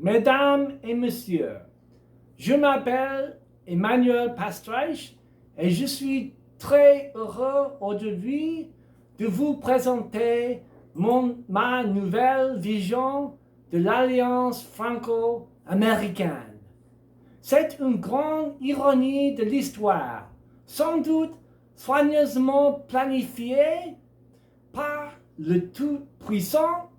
Mesdames et messieurs, je m'appelle Emmanuel Pastreich et je suis très heureux aujourd'hui de vous présenter ma nouvelle vision de l'Alliance franco-américaine. C'est une grande ironie de l'histoire, sans doute soigneusement planifiée par le Tout-Puissant,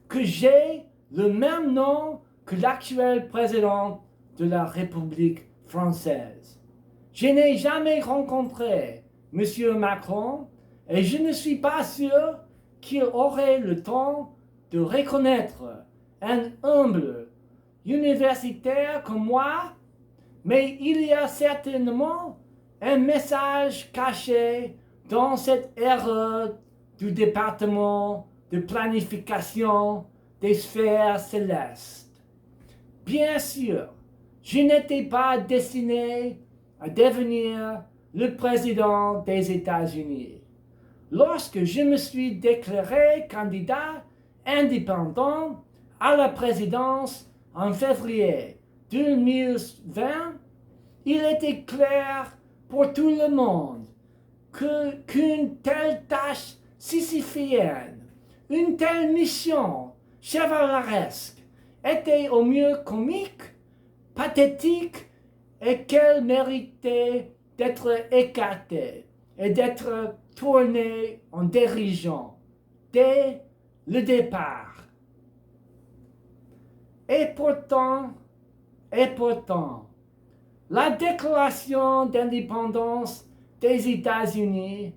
que j'ai le même nom que l'actuel président de la République française. Je n'ai jamais rencontré M. Macron et je ne suis pas sûr qu'il aurait le temps de reconnaître un humble universitaire comme moi, mais il y a certainement un message caché dans cette erreur du département de planification des sphères célestes. Bien sûr, je n'étais pas destiné à devenir le président des États-Unis. Lorsque je me suis déclaré candidat indépendant à la présidence en février 2020, il était clair pour tout le monde qu'une telle tâche sisyphéenne, une telle mission chevaleresque était au mieux comique, pathétique et qu'elle méritait d'être écartée et d'être tournée en dérision dès le départ. Et pourtant, la déclaration d'indépendance des États-Unis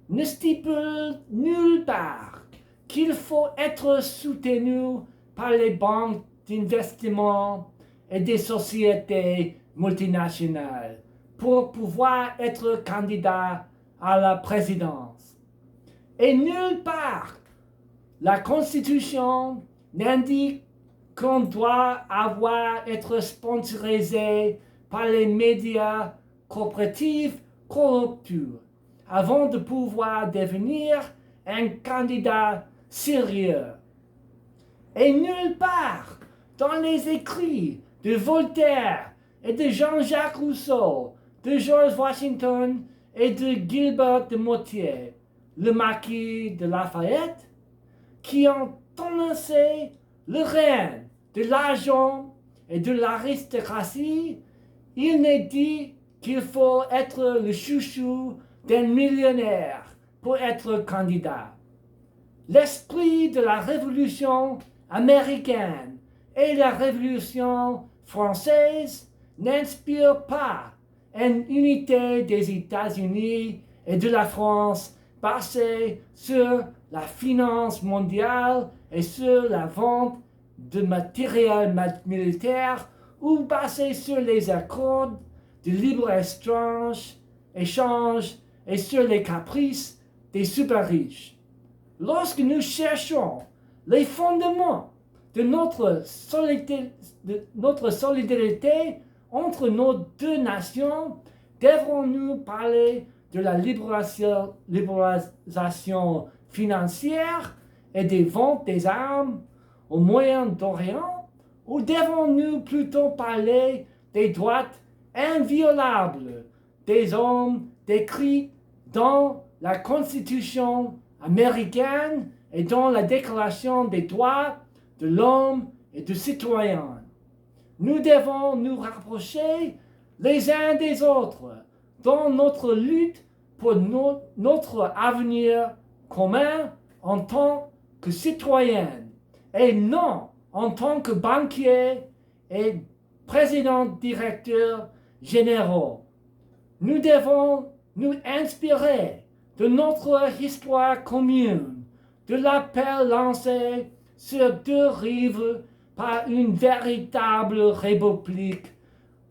ne stipule nulle part qu'il faut être soutenu par les banques d'investissement et des sociétés multinationales pour pouvoir être candidat à la présidence. Et nulle part la Constitution n'indique qu'on doit être sponsorisé par les médias coopératifs corrompus avant de pouvoir devenir un candidat sérieux. Et nulle part dans les écrits de Voltaire et de Jean-Jacques Rousseau, de George Washington et de Gilbert de Motier, le marquis de Lafayette, qui ont annoncé le règne de l'argent et de l'aristocratie, il n'est dit qu'il faut être le chouchou d'un millionnaire pour être candidat. L'esprit de la Révolution américaine et la Révolution française n'inspirent pas une unité des États-Unis et de la France basée sur la finance mondiale et sur la vente de matériel militaire ou basée sur les accords de libre-échange et sur les caprices des super riches. Lorsque nous cherchons les fondements de notre solidarité entre nos deux nations, devrons-nous parler de la libéralisation financière et des ventes des armes au Moyen-Orient, ou devons-nous plutôt parler des droits inviolables des hommes décrits dans la Constitution américaine et dans la Déclaration des droits de l'homme et du citoyen? Nous devons nous rapprocher les uns des autres dans notre lutte pour notre avenir commun en tant que citoyens et non en tant que banquiers et présidents-directeurs généraux. Nous devons nous inspirer de notre histoire commune, de l'appel lancé sur deux rives par une véritable république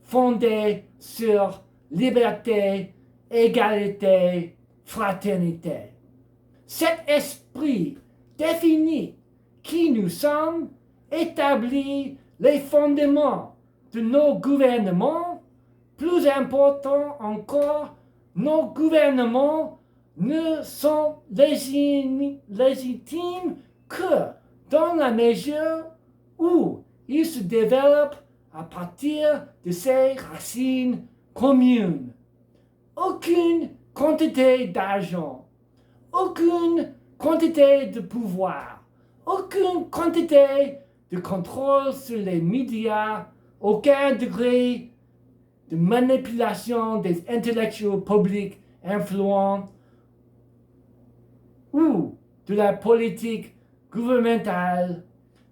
fondée sur liberté, égalité, fraternité. Cet esprit définit qui nous sommes, établit les fondements de nos gouvernements. Plus important encore, nos gouvernements ne sont légitimes que dans la mesure où il se développe à partir de ses racines communes. Aucune quantité d'argent, aucune quantité de pouvoir, aucune quantité de contrôle sur les médias, aucun degré de manipulation des intellectuels publics influents ou de la politique gouvernementale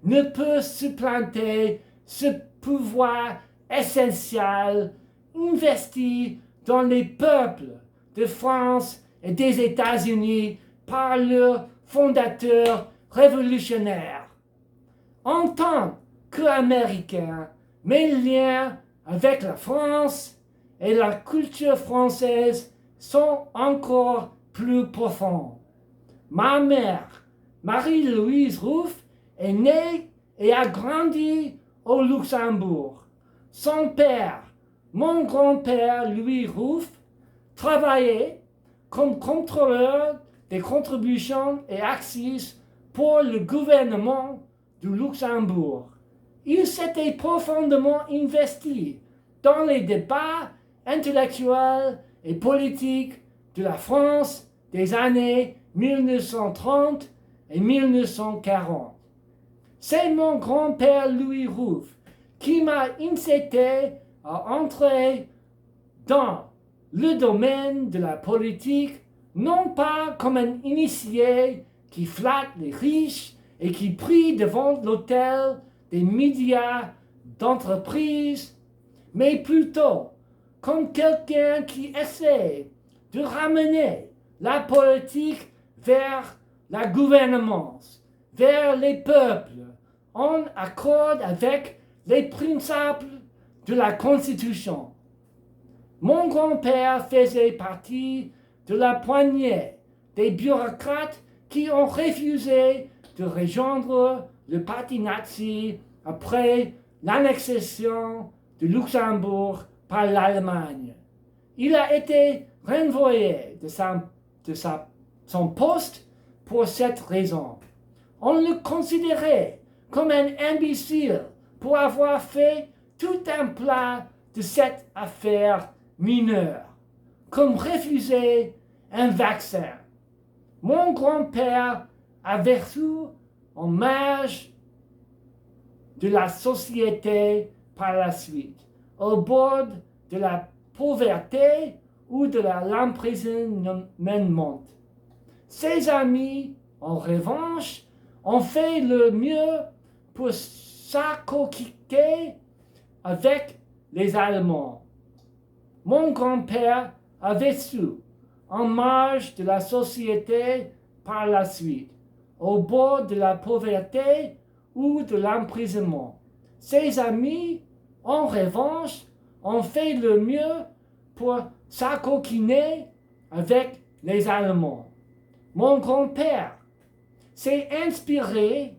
ne peut supplanter ce pouvoir essentiel investi dans les peuples de France et des États-Unis par leurs fondateurs révolutionnaires. En tant qu'Américain, mes liens avec la France et la culture française sont encore plus profonds. Ma mère, Marie-Louise Rouff, est née et a grandi au Luxembourg. Son père, mon grand-père Louis Rouff, travaillait comme contrôleur des contributions et axes pour le gouvernement du Luxembourg. Il s'était profondément investi dans les débats intellectuels et politiques de la France des années 1930 et 1940. C'est mon grand-père Louis Rouff qui m'a incité à entrer dans le domaine de la politique, non pas comme un initié qui flatte les riches et qui prie devant l'autel des médias d'entreprise, mais plutôt comme quelqu'un qui essaie de ramener la politique vers la gouvernance, vers les peuples, en accord avec les principes de la Constitution. Mon grand-père faisait partie de la poignée des bureaucrates qui ont refusé de rejoindre le parti nazi après l'annexion du Luxembourg par l'Allemagne. Il a été renvoyé de son poste pour cette raison. On le considérait comme un imbécile pour avoir fait tout un plat de cette affaire mineure, comme refuser un vaccin. Mon grand-père a reçu en marge de la société par la suite, au bord de la pauvreté ou de l'emprisonnement. Ses amis, en revanche, ont fait le mieux pour s'accoquiner avec les Allemands. Mon grand-père a vécu en marge de la société par la suite, au bord de la pauvreté ou de l'emprisonnement. Ses amis, en revanche, ont fait le mieux pour s'accoquiner avec les Allemands. Mon grand-père s'est inspiré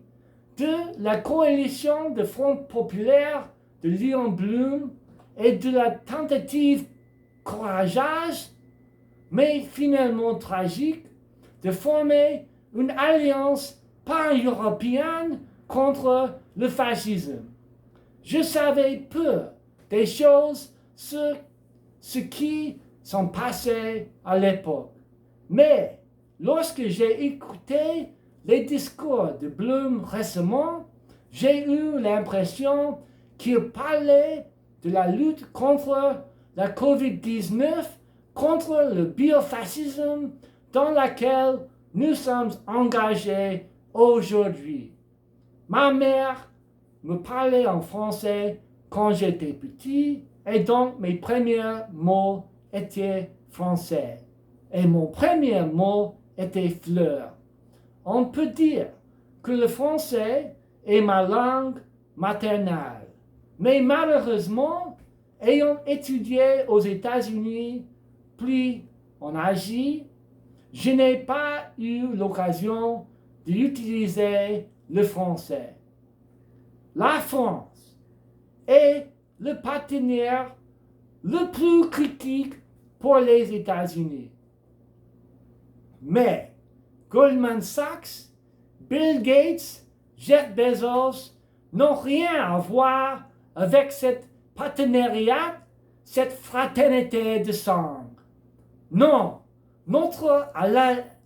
de la coalition de Front populaire de Léon Blum et de la tentative courageuse, mais finalement tragique, de former une alliance pan-européenne contre le fascisme. Je savais peu des choses sur ce qui sont passées à l'époque, mais lorsque j'ai écouté les discours de Blum récemment, j'ai eu l'impression qu'il parlait de la lutte contre la COVID-19, contre le biofascisme dans laquelle nous sommes engagés aujourd'hui. Ma mère me parlait en français quand j'étais petit et donc mes premiers mots étaient français. Et mon premier mot était fleur. On peut dire que le français est ma langue maternelle. Mais malheureusement, ayant étudié aux États-Unis, puis en Asie, je n'ai pas eu l'occasion d'utiliser le français. La France est le partenaire le plus critique pour les États-Unis. Mais Goldman Sachs, Bill Gates, Jeff Bezos n'ont rien à voir avec cette partenariat, cette fraternité de sang. Non, notre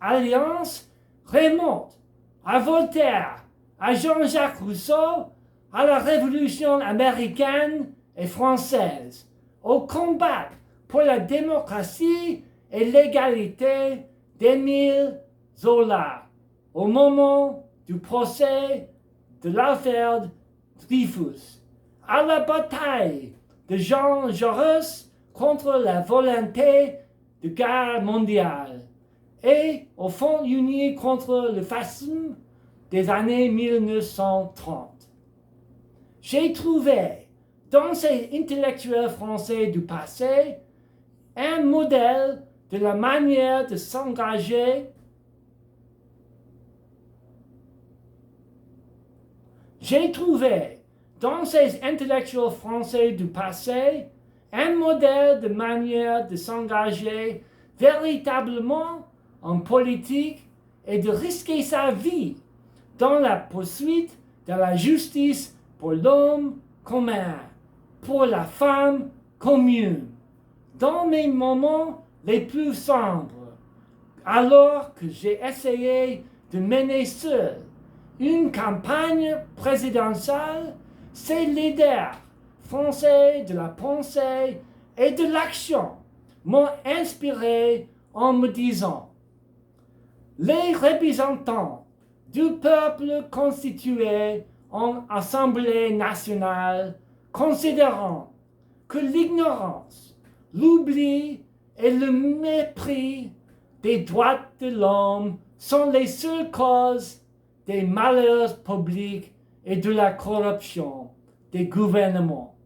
alliance remonte à Voltaire, à Jean-Jacques Rousseau, à la Révolution américaine et française, au combat pour la démocratie et l'égalité d'Émile Zola, au moment du procès de l'affaire Dreyfus, à la bataille de Jean Jaurès contre la volonté de guerre mondiale et au Front uni contre le fascisme des années 1930. J'ai trouvé dans ces intellectuels français du passé un modèle de la manière de s'engager. J'ai trouvé dans ces intellectuels français du passé un modèle de manière de s'engager véritablement en politique et de risquer sa vie dans la poursuite de la justice pour l'homme commun, pour la femme commune. Dans mes moments les plus sombres, alors que j'ai essayé de mener seul une campagne présidentielle, ces leaders français de la pensée et de l'action m'ont inspiré en me disant: les représentants du peuple constitué en Assemblée nationale, considérant que l'ignorance, l'oubli et le mépris des droits de l'homme sont les seules causes des malheurs publics et de la corruption des gouvernements,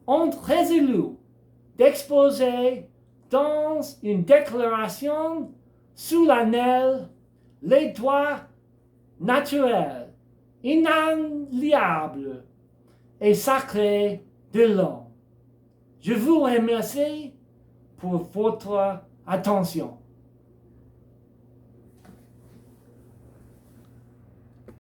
ont résolu d'exposer dans une déclaration solennelle les droits naturels, inaliénables et sacrés de l'homme. Je vous remercie pour votre attention.